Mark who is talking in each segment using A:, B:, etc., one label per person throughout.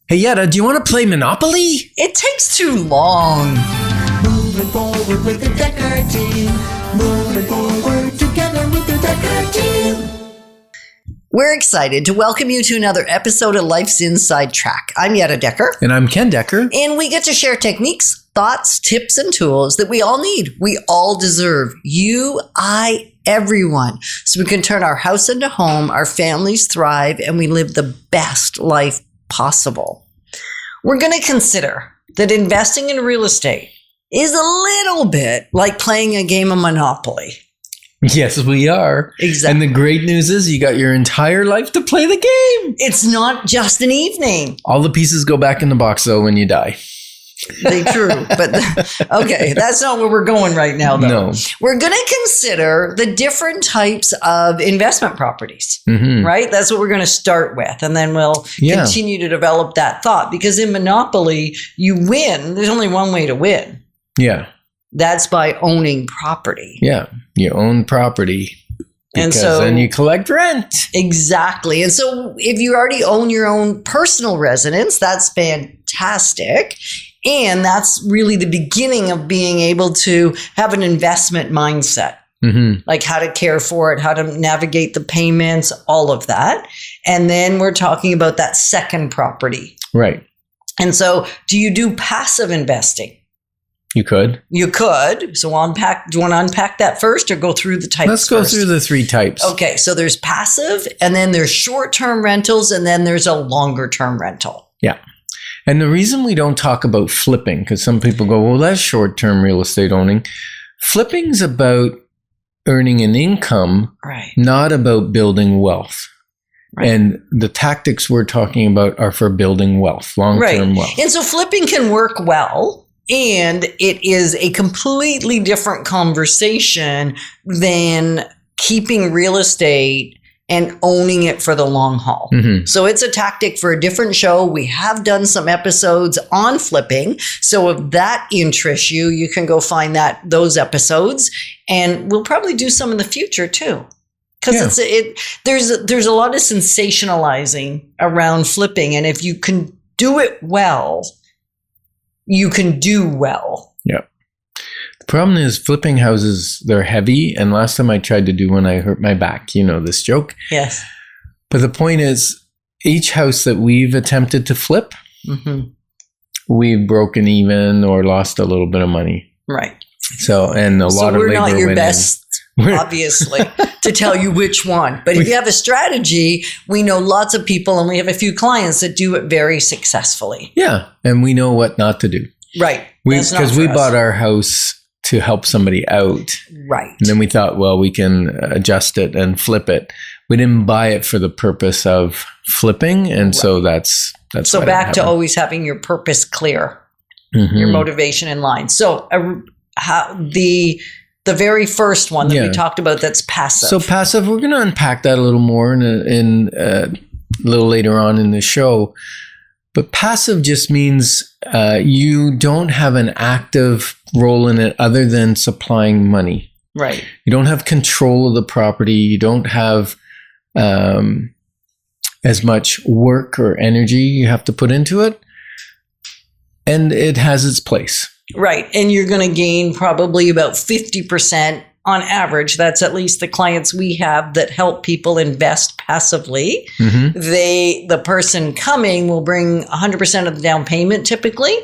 A: Hey, Yetta, do you want to play Monopoly?
B: It takes too long.
C: Moving forward with the Dekker Team. Moving forward together with the Dekker Team.
B: We're excited to welcome you to another episode of Life's Inside Track. I'm Yetta Dekker.
A: And I'm Ken Dekker.
B: And we get to share techniques, thoughts, tips, and tools that we all need. We all deserve. You, I, everyone. So we can turn our house into home, our families thrive, and we live the best life possible. We're going to consider that investing in real estate is a little bit like playing a game of Monopoly.
A: Yes, we are.
B: Exactly.
A: And the great news is you got your entire life to play the game.
B: It's not just an evening.
A: All the pieces go back in the box, though, when you die.
B: They true. But okay, that's not where we're going right now, though.
A: No.
B: We're going to consider the different types of investment properties, right? That's what we're going to start with. And then we'll continue to develop that thought. Because in Monopoly, you win. There's only one way to win.
A: Yeah.
B: That's by owning property.
A: Yeah. You own property.
B: And
A: so then you collect rent.
B: Exactly. And so if you already own your own personal residence, that's fantastic. And that's really the beginning of being able to have an investment mindset, like how to care for it, how to navigate the payments, all of that. And then we're talking about that second property.
A: Right.
B: And so do you do passive investing?
A: You could.
B: You could. So do you want to unpack that first or go through the types
A: Let's go
B: first?
A: through the three types.
B: Okay. So there's passive, and then there's short-term rentals, and then there's a longer-term rental.
A: Yeah. And the reason we don't talk about flipping, because some people go, well, that's short-term real estate owning. Flipping's about earning an income,
B: Right.
A: not about building wealth.
B: Right.
A: And the tactics we're talking about are for building wealth, long-term wealth.
B: And so flipping can work well. And it is a completely different conversation than keeping real estate and owning it for the long haul. So it's a tactic for a different show. We have done some episodes on flipping. So if that interests you, you can go find those episodes. And we'll probably do some in the future too. Because there's a lot of sensationalizing around flipping. And if you can do it well, you can do well.
A: Yeah. The problem is flipping houses, they're heavy. And last time I tried to do one, I hurt my back. You know this joke.
B: Yes.
A: But the point is, each house that we've attempted to flip, we've broken even or lost a little bit of money.
B: Right.
A: So, and a lot of labor
B: we're not your
A: went
B: best, obviously, to tell you which one. But if you have a strategy, we know lots of people, and we have a few clients that do it very successfully.
A: Yeah. And we know what not to do.
B: Right.
A: Because we bought our house to help somebody out.
B: Right.
A: And then we thought, well, we can adjust it and flip it. We didn't buy it for the purpose of flipping. And so that's
B: so back to always having your purpose clear, your motivation in line. So the very first one that we talked about, that's passive.
A: So passive, we're going to unpack that a little more in a little later on in the show. But passive just means you don't have an active role in it other than supplying money.
B: Right.
A: You don't have control of the property. You don't have as much work or energy you have to put into it. And it has its place.
B: Right. And you're going to gain probably about 50% on average. That's at least the clients we have that help people invest passively. The person coming will bring 100% of the down payment typically,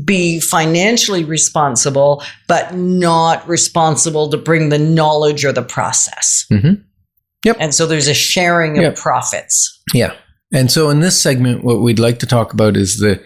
B: be financially responsible, but not responsible to bring the knowledge or the process.
A: Yep.
B: And so there's a sharing of profits.
A: Yeah. And so in this segment, what we'd like to talk about is the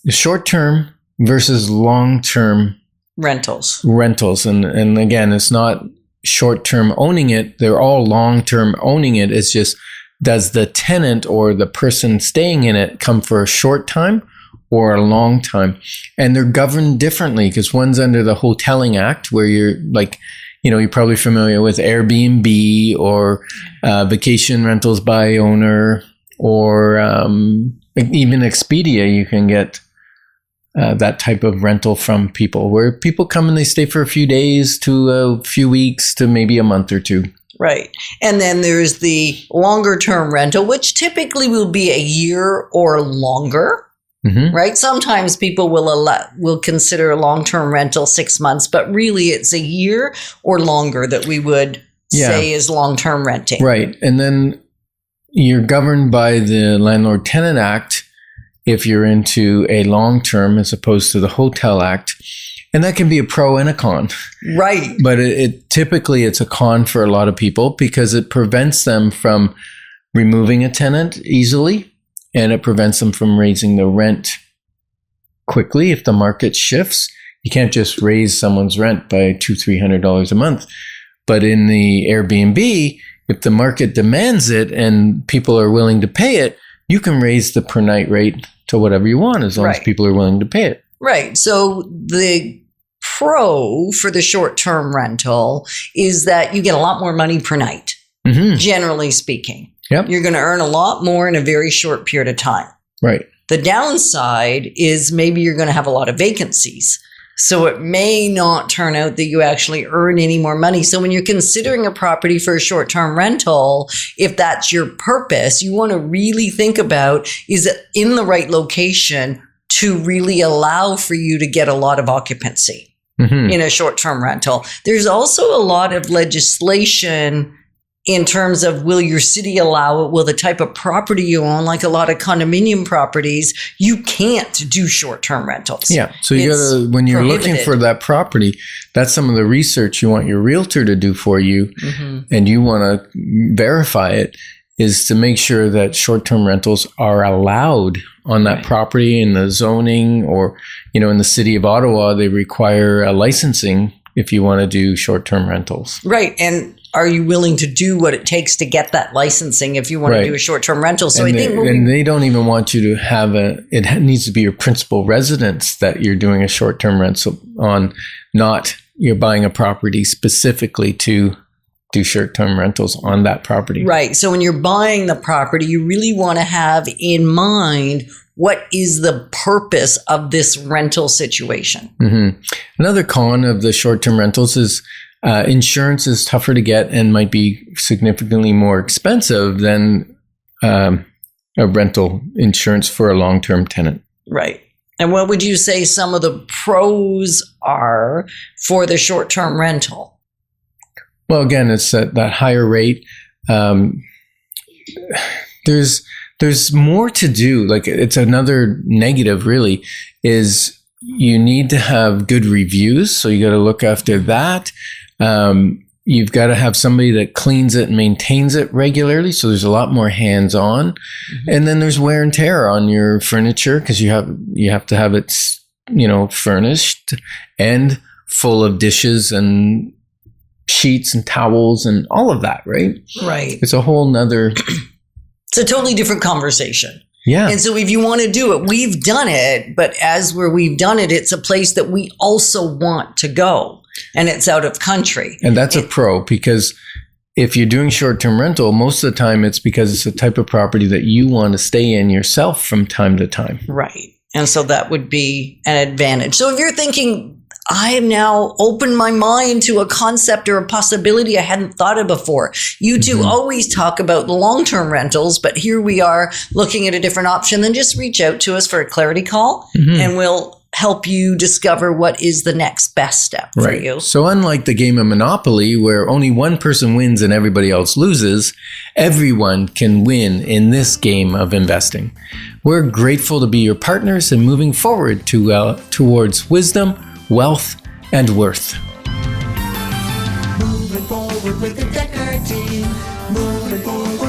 A: short-term versus long-term
B: rentals.
A: And again, it's not short-term owning it. They're all long-term owning it. It's just, does the tenant or the person staying in it come for a short time or a long time? And they're governed differently because one's under the Hoteling Act, where you're like, you're probably familiar with Airbnb or vacation rentals by owner, or even Expedia. You can get that type of rental from people, where people come and they stay for a few days to a few weeks to maybe a month or two.
B: Right. And then there's the longer term rental, which typically will be a year or longer.
A: Mm-hmm.
B: Right. Sometimes people will consider a long-term rental 6 months, but really it's a year or longer that we would say is long-term renting.
A: Right. And then you're governed by the Landlord Tenant Act if you're into a long-term as opposed to the Hotel Act. And that can be a pro and a con.
B: Right.
A: But it typically it's a con for a lot of people because it prevents them from removing a tenant easily. And it prevents them from raising the rent quickly if the market shifts. You can't just raise someone's rent by $200-$300 a month. But in the Airbnb, if the market demands it and people are willing to pay it, you can raise the per night rate to whatever you want as long as people are willing to pay it.
B: Right. So the pro for the short-term rental is that you get a lot more money per night, generally speaking.
A: Yep.
B: You're going to earn a lot more in a very short period of time.
A: Right.
B: The downside is maybe you're going to have a lot of vacancies. So it may not turn out that you actually earn any more money. So when you're considering a property for a short-term rental, if that's your purpose, you want to really think about, is it in the right location to really allow for you to get a lot of occupancy in a short-term rental? There's also a lot of legislation in terms of, will your city allow it? Will the type of property you own, like a lot of condominium properties, you can't do shorter-term rentals.
A: Yeah. So you gotta, when you're looking for that property, that's some of the research you want your realtor to do for you, and you want to verify it, is to make sure that short-term rentals are allowed on that property in the zoning, or, you know, in the city of Ottawa, they require a licensing if you want to do short-term rentals.
B: Right. And are you willing to do what it takes to get that licensing if you want to do a short-term rental? So
A: and they don't even want you to have it needs to be your principal residence that you're doing a short-term rental on, not you're buying a property specifically to do short-term rentals on that property.
B: Right. So when you're buying the property, you really want to have in mind, what is the purpose of this rental situation?
A: Another con of the short-term rentals is insurance is tougher to get and might be significantly more expensive than a rental insurance for a long-term tenant. Right.
B: And what would you say some of the pros are for the short-term rental?
A: Well, again, it's that higher rate. There's more to do. Like, it's another negative, really, is you need to have good reviews. So you got to look after that. You've got to have somebody that cleans it and maintains it regularly. So there's a lot more hands-on. And then there's wear and tear on your furniture because you have to have it, furnished and full of dishes and sheets and towels and all of that, right?
B: Right.
A: It's a whole nother...
B: It's a totally different conversation.
A: Yeah.
B: And so if you want to do it, we've done it, but we've done it, it's a place that we also want to go, and it's out of country.
A: And that's a pro, because if you're doing short-term rental, most of the time it's because it's a type of property that you want to stay in yourself from time to time.
B: Right. And so that would be an advantage. So if you're thinking, I have now opened my mind to a concept or a possibility I hadn't thought of before. You two always talk about the long-term rentals, but here we are looking at a different option. Then just reach out to us for a clarity call, and we'll help you discover what is the next best step for you.
A: So unlike the game of Monopoly, where only one person wins and everybody else loses, everyone can win in this game of investing. We're grateful to be your partners and moving forward towards wisdom, wealth, and worth.
C: Moving forward with the Dekker Team. Moving forward.